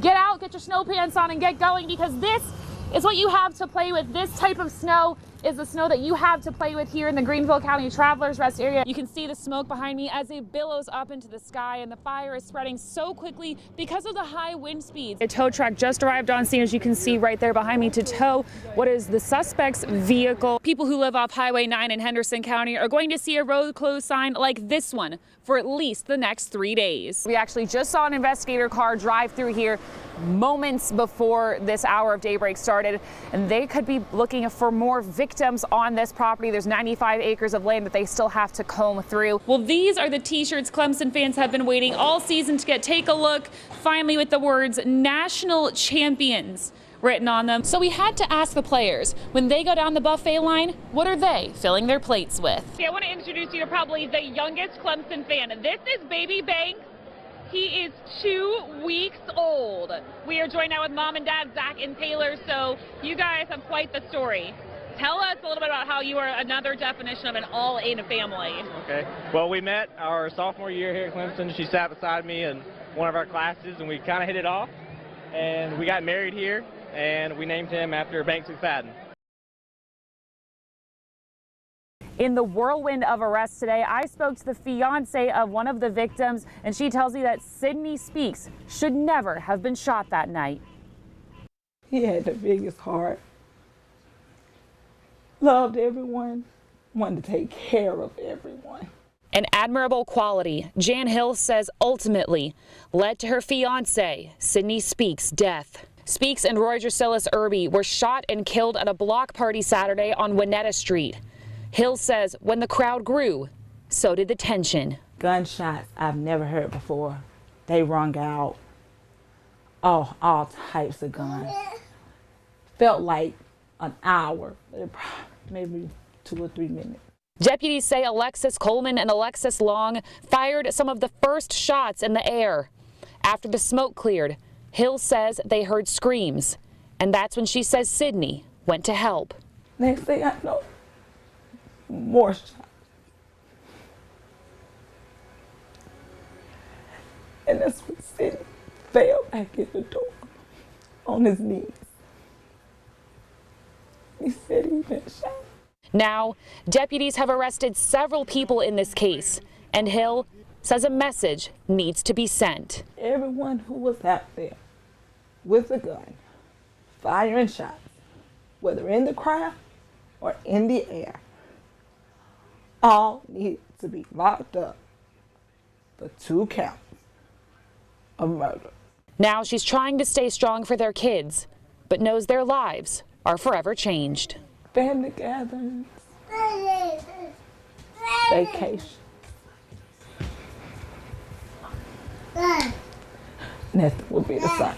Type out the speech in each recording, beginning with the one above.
get out, get your snow pants on, and get going, because this is what you have to play with. This type of snow is the snow that you have to play with here in the Greenville County Travelers Rest area. You can see the smoke behind me as it billows up into the sky, and the fire is spreading so quickly because of the high wind speeds. A tow truck just arrived on scene, as you can see right there behind me, to tow what is the suspect's vehicle. People who live off Highway 9 in Henderson County are going to see a road closed sign like this one for at least the next 3 days. We actually just saw an investigator car drive through here moments before this hour of daybreak started, and they could be looking for more victims on this property. There's 95 acres of land that they still have to comb through. Well, these are the t-shirts Clemson fans have been waiting all season to get. Take a look, finally, with the words "National Champions" written on them. So we had to ask the players, when they go down the buffet line, what are they filling their plates with? I want to introduce you to probably the youngest Clemson fan. This is Baby Banks. He is 2 weeks old. We are joined now with Mom and Dad, Zach and Taylor. So you guys have quite the story. Tell us a little bit about how you are another definition of an all-in family. Okay. Well, we met our sophomore year here at Clemson. She sat beside me in one of our classes, and we kind of hit it off. And we got married here, and we named him after Banks McFadden. In the whirlwind of arrests today, I spoke to the fiance of one of the victims, and she tells me that Sydney Speaks should never have been shot that night. He had the biggest heart, loved everyone, wanted to take care of everyone. An admirable quality, Jan Hill says ultimately led to her fiance, Sydney Speaks' death. Speaks and Roy Drasilis Irby were shot and killed at a block party Saturday on Winnetta Street. Hill says when the crowd grew, so did the tension. Gunshots I've never heard before. They rung out. Oh, all types of guns. Felt like an hour, maybe 2 or 3 minutes. Deputies say Alexis Coleman and Alexis Long fired some of the first shots in the air. After the smoke cleared, Hill says they heard screams, and that's when she says Sydney went to help. Next thing I know, more shots. And that's when Sydney fell back in the door on his knees. He said he'd been shot. Now, deputies have arrested several people in this case, and Hill says a message needs to be sent. Everyone who was out there with a gun, firing shots, whether in the crowd or in the air, all need to be locked up for 2 counts of murder. Now she's trying to stay strong for their kids, but knows their lives are forever changed. Family gatherings, vacations. Nothing will be the same.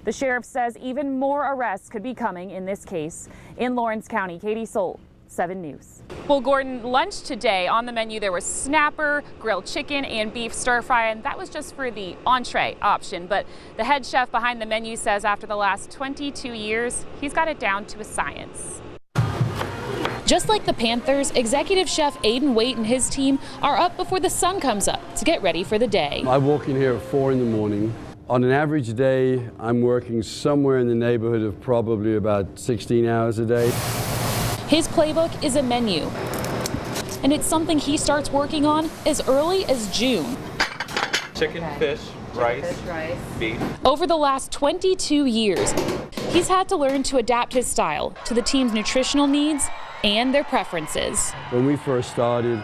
The sheriff says even more arrests could be coming in this case. In Lawrence County, Katy Solt, 7 News. Well, Gordon, lunch today on the menu there was snapper, grilled chicken, and beef stir fry, and that was just for the entree option. But the head chef behind the menu says after the last 22 years, he's got it down to a science. Just like the Panthers, executive chef Aiden Waite and his team are up before the sun comes up to get ready for the day. I walk in here at 4 in the morning. On an average day, I'm working somewhere in the neighborhood of probably about 16 hours a day. His playbook is a menu, and it's something he starts working on as early as June. Chicken, fish, rice, beef. Over the last 22 years, he's had to learn to adapt his style to the team's nutritional needs and their preferences. When we first started,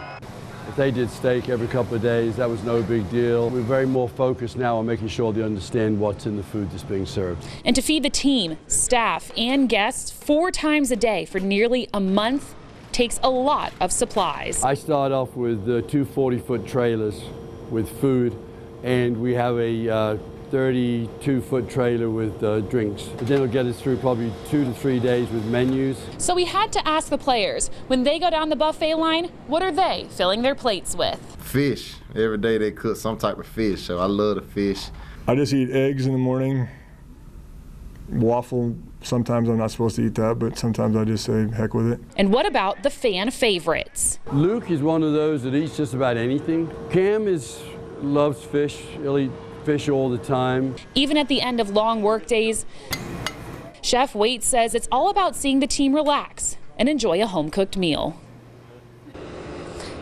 if they did steak every couple of days, that was no big deal. We're very more focused now on making sure they understand what's in the food that's being served. And to feed the team, staff, and guests 4 times a day for nearly a month takes a lot of supplies. I start off with 2 40-foot trailers with food, and we have a 32-foot trailer with drinks. But then it'll get us through probably 2 to 3 days with menus. So we had to ask the players, when they go down the buffet line, what are they filling their plates with? Fish. Every day they cook some type of fish, so I love the fish. I just eat eggs in the morning, waffle. Sometimes I'm not supposed to eat that, but sometimes I just say heck with it. And what about the fan favorites? Luke is one of those that eats just about anything. Cam loves fish. He'll eat fish all the time. Even at the end of long work days, Chef Waite says it's all about seeing the team relax and enjoy a home-cooked meal.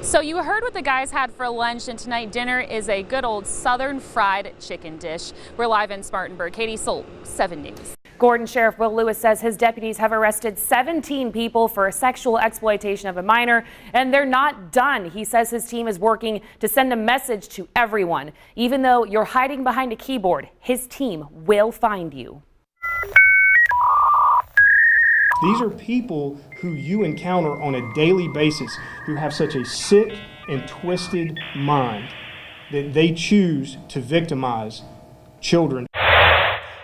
So you heard what the guys had for lunch, and tonight dinner is a good old southern fried chicken dish. We're live in Spartanburg. Katy Solt, 7 News. Gordon Sheriff Will Lewis says his deputies have arrested 17 people for sexual exploitation of a minor, and they're not done. He says his team is working to send a message to everyone. Even though you're hiding behind a keyboard, his team will find you. These are people who you encounter on a daily basis who have such a sick and twisted mind that they choose to victimize children.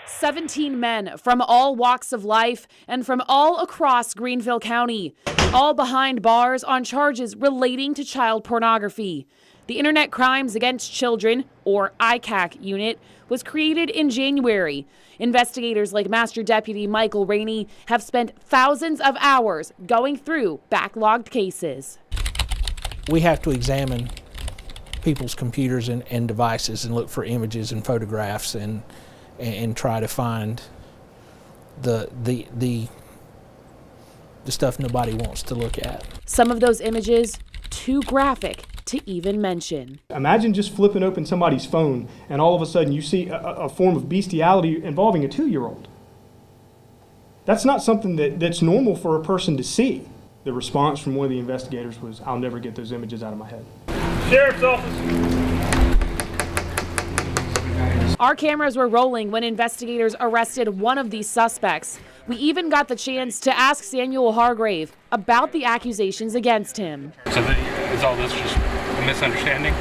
17 men from all walks of life and from all across Greenville County, all behind bars on charges relating to child pornography. The Internet Crimes Against Children, or ICAC unit, was created in January. Investigators like Master Deputy Michael Rainey have spent thousands of hours going through backlogged cases. We have to examine people's computers and devices and look for images and photographs and try to find the stuff nobody wants to look at. Some of those images too graphic to even mention. Imagine just flipping open somebody's phone and all of a sudden you see a form of bestiality involving a 2-year-old. That's not something that's normal for a person to see. The response from one of the investigators was, "I'll never get those images out of my head." Sheriff's Office. Our cameras were rolling when investigators arrested one of these suspects. We even got the chance to ask Samuel Hargrave about the accusations against him. So is all this just a misunderstanding?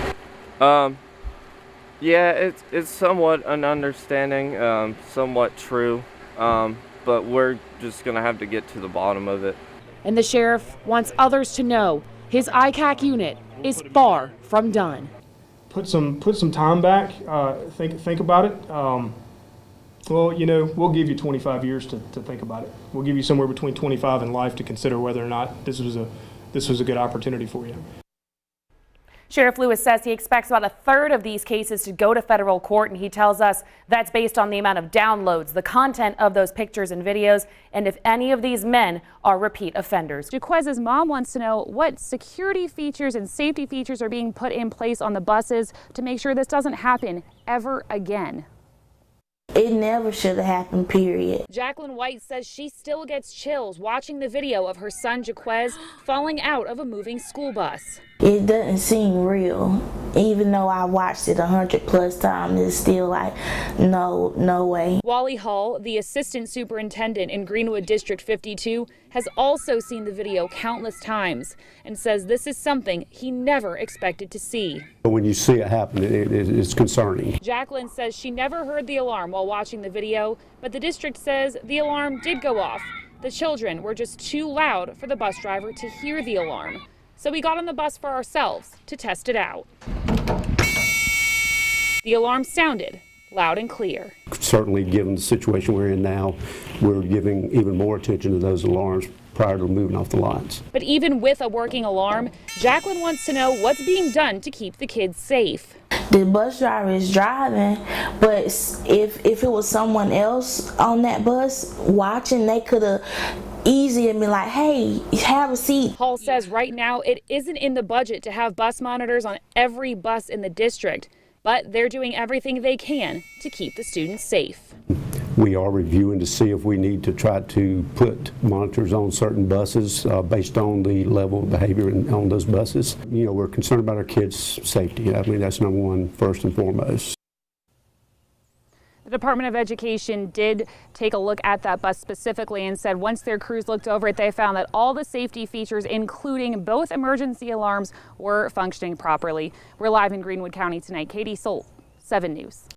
Yeah, it's somewhat an understanding, somewhat true, but we're just gonna have to get to the bottom of it. And the sheriff wants others to know his ICAC unit is far from done. Put some time back. Think about it. Well, you know, we'll give you 25 years to think about it. We'll give you somewhere between 25 and life to consider whether or not this was a good opportunity for you. Sheriff Lewis says he expects about a third of these cases to go to federal court, and he tells us that's based on the amount of downloads, the content of those pictures and videos, and if any of these men are repeat offenders. Jaquez's mom wants to know what security features and safety features are being put in place on the buses to make sure this doesn't happen ever again. It never should have happened, period. Jacqueline White says she still gets chills watching the video of her son Jaquez falling out of a moving school bus. It doesn't seem real. Even though I watched it 100+ times, it's still like, no way. Wally Hall, the assistant superintendent in Greenwood District 52, has also seen the video countless times and says this is something he never expected to see. But when you see it happen, it's concerning. Jacqueline says she never heard the alarm while watching the video, but the district says the alarm did go off. The children were just too loud for the bus driver to hear the alarm. So we got on the bus for ourselves to test it out. The alarm sounded loud and clear. Certainly, given the situation we're in now, we're giving even more attention to those alarms prior to moving off the lines. But even with a working alarm, Jacqueline wants to know what's being done to keep the kids safe. The bus driver is driving, but if it was someone else on that bus watching, they could have easily been like, hey, have a seat. Hall says right now it isn't in the budget to have bus monitors on every bus in the district, but they're doing everything they can to keep the students safe. We are reviewing to see if we need to try to put monitors on certain buses based on the level of behavior on those buses. You know, we're concerned about our kids' safety. I mean, that's number one, first and foremost. The Department of Education did take a look at that bus specifically and said once their crews looked over it, they found that all the safety features, including both emergency alarms, were functioning properly. We're live in Greenwood County tonight. Katy Solt, 7 News.